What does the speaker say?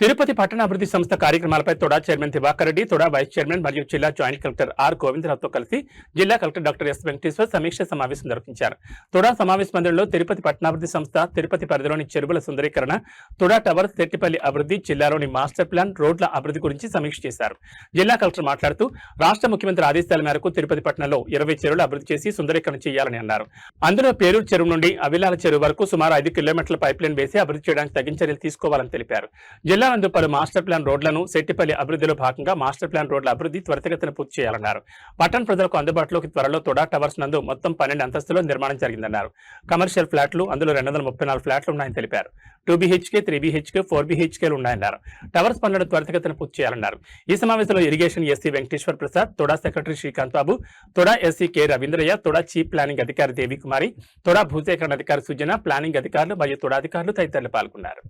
తిరుపతి పట్టణాభివృద్ధి సంస్థ కార్యక్రమాలపై TUDA chairman Divakar Reddy, TUDA vice chairman మరియు జిల్లా జాయింట్ కలెక్టర్ ఆర్ గోవిందరావుతో కలిసి జిల్లా కలెక్టర్ డాక్టర్ ఎస్ వెంకటేశ్వర్ సమీక్ష సమావేశం నిర్వహించారు. తొడా సమావేశ మందిరంలో తిరుపతి పట్టణాభివృద్ధి సంస్థ, తిరుపతి పరిధిలోని చెరువుల సుందరీకరణ, తొడా టవర్స్, తెట్టిపల్లి అభివృద్ధి, జిల్లాలోని మాస్టర్ ప్లాన్, రోడ్ల అభివృద్ధి గురించి సమీక్ష చేశారు. జిల్లా కలెక్టర్ మాట్లాడుతూ రాష్ట్ర ముఖ్యమంత్రి ఆదేశాల మేరకు తిరుపతి పట్టణంలో 20 చెరువులు అభివృద్ధి చేసి సుందరీకరణ చేయాలని అన్నారు. అందులో పేరూరు చెరువు నుండి అవిలాల చెరువు వరకు సుమారు 5 కిలోమీటర్ల పైప్ లైన్ వేసి అభివృద్ధి చేయడానికి తగిన చర్యలు తీసుకోవాలని తెలిపారు. జిల్లా నందు పలు మాస్టర్ ప్లాన్ రోడ్లను, సెట్టిపల్లి అభివృద్ధిలో భాగంగా మాస్టర్ ప్లాన్ రోడ్ల అభివృద్ధి త్వరితగతిన పూర్తి చేయాలన్నారు. పట్టణ ప్రజలకు అందుబాటులోకి త్వరలో తొడా టవర్స్ నందు మొత్తం 12 అంతస్తులో నిర్మాణం జరిగిందన్నారు. కమర్షియల్ ఫ్లాట్లు, అందులో 234 ఫ్లాట్లు ఉన్నాయని తెలిపారు. 2 BHK, 3 BHK, 4 BHKలు ఉన్నాయన్నారు. టవర్స్ పనులను త్వరితగతిన పూర్తి చేయాలన్నారు. ఈ సమావేశంలో irrigation SE Venkateswar Prasad, TUDA secretary Srikanth Babu, TUDA SE K Ravindraiah, TUDA chief planning అధికారి దేవికుమారి, తొడా భూసేకరణ అధికారి సుజన, ప్లానింగ్ అధికారులు మరియు తొడా అధికారులు తదితరులు పాల్గొన్నారు.